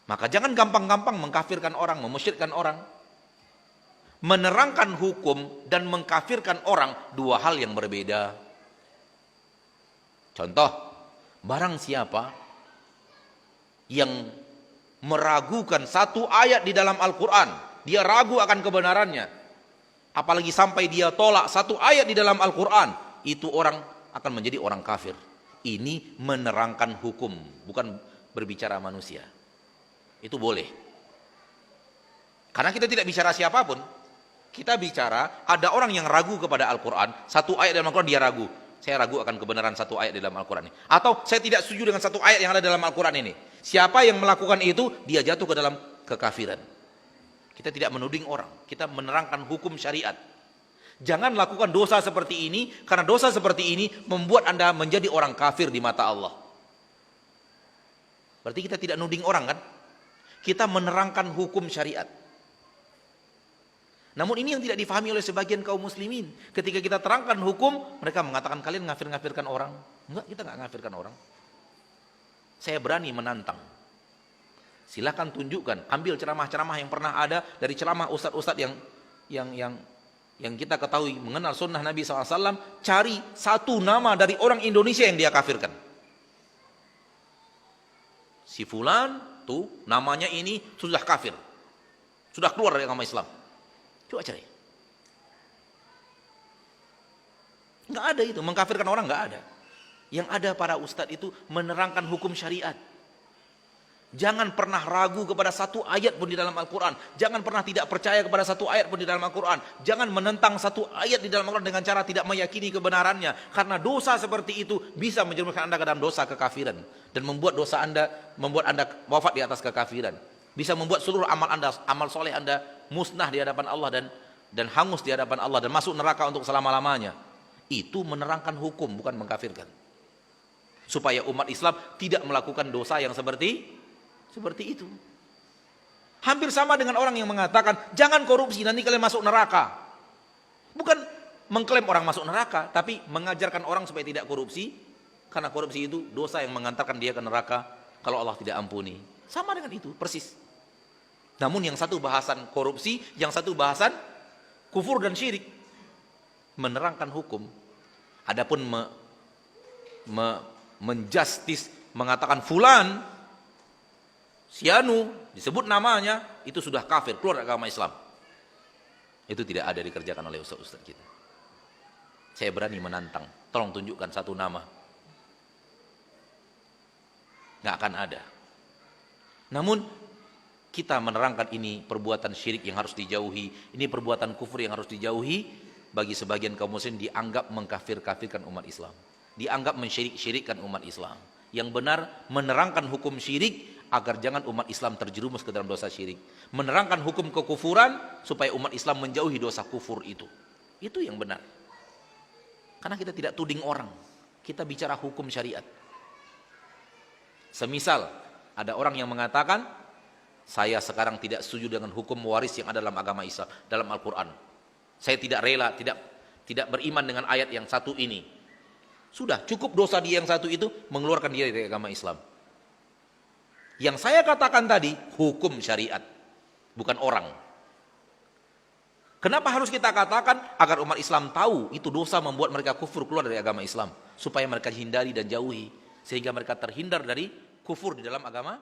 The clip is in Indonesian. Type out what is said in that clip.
Maka jangan gampang-gampang mengkafirkan orang, memusyirikkan orang. Menerangkan hukum dan mengkafirkan orang dua hal yang berbeda. Contoh, barang siapa yang meragukan satu ayat di dalam Al-Quran, dia ragu akan kebenarannya, apalagi sampai dia tolak satu ayat di dalam Al-Quran, itu orang akan menjadi orang kafir. Ini menerangkan hukum, bukan berbicara manusia. Itu boleh. Karena kita tidak bicara siapapun. Kita bicara ada orang yang ragu kepada Al-Quran, satu ayat dalam Al-Quran dia ragu. Saya ragu akan kebenaran satu ayat di dalam Al-Quran ini. Atau saya tidak setuju dengan satu ayat yang ada dalam Al-Quran ini. Siapa yang melakukan itu, dia jatuh ke dalam kekafiran. Kita tidak menuding orang, kita menerangkan hukum syariat. Jangan lakukan dosa seperti ini, karena dosa seperti ini membuat Anda menjadi orang kafir di mata Allah. Berarti kita tidak nuding orang kan? Kita menerangkan hukum syariat. Namun ini yang tidak difahami oleh sebagian kaum muslimin. Ketika kita terangkan hukum, mereka mengatakan kalian ngafir-ngafirkan orang. Enggak, kita enggak ngafirkan orang. Saya berani menantang. Silahkan tunjukkan, ambil ceramah-ceramah yang pernah ada dari ceramah ustadz-ustadz yang kita ketahui mengenal sunnah Nabi SAW, cari satu nama dari orang Indonesia yang dia kafirkan. Si fulan tuh namanya ini sudah kafir, sudah keluar dari agama Islam. Coba cari. Nggak ada itu, mengkafirkan orang nggak ada. Yang ada para ustadz itu menerangkan hukum syariat. Jangan pernah ragu kepada satu ayat pun di dalam Al-Quran. Jangan pernah tidak percaya kepada satu ayat pun di dalam Al-Quran. Jangan menentang satu ayat di dalam Al-Quran dengan cara tidak meyakini kebenarannya. Karena dosa seperti itu bisa menjerumuskan Anda ke dalam dosa kekafiran. Dan membuat Anda wafat di atas kekafiran. Bisa membuat seluruh amal Anda, amal soleh Anda musnah di hadapan Allah dan hangus di hadapan Allah dan masuk neraka untuk selama-lamanya. Itu menerangkan hukum, bukan mengkafirkan. Supaya umat Islam tidak melakukan dosa yang seperti itu. Hampir sama dengan orang yang mengatakan jangan korupsi nanti kalian masuk neraka. Bukan mengklaim orang masuk neraka, tapi mengajarkan orang supaya tidak korupsi, karena korupsi itu dosa yang mengantarkan dia ke neraka kalau Allah tidak ampuni. Sama dengan itu persis. Namun yang satu bahasan korupsi, yang satu bahasan kufur dan syirik. Menerangkan hukum. Adapun menjustis, mengatakan fulan Sianu, disebut namanya, itu sudah kafir, keluar dari agama Islam. Itu tidak ada dikerjakan oleh ustaz-ustaz kita. Saya berani menantang, tolong tunjukkan satu nama. Nggak akan ada. Namun, kita menerangkan ini perbuatan syirik yang harus dijauhi, ini perbuatan kufur yang harus dijauhi, bagi sebagian kaum muslim dianggap mengkafir-kafirkan umat Islam. Dianggap mensyirik-syirikkan umat Islam. Yang benar, menerangkan hukum syirik, agar jangan umat Islam terjerumus ke dalam dosa syirik. Menerangkan hukum kekufuran supaya umat Islam menjauhi dosa kufur itu. Itu yang benar. Karena kita tidak tuding orang. Kita bicara hukum syariat. Semisal ada orang yang mengatakan, saya sekarang tidak setuju dengan hukum waris yang ada dalam agama Islam, dalam Al-Quran. Saya tidak rela, tidak beriman dengan ayat yang satu ini. Sudah, cukup dosa dia yang satu itu mengeluarkan dia dari agama Islam. Yang saya katakan tadi, hukum syariat, bukan orang. Kenapa harus kita katakan? Agar umat Islam tahu itu dosa membuat mereka kufur keluar dari agama Islam. Supaya mereka hindari dan jauhi. Sehingga mereka terhindar dari kufur di dalam agama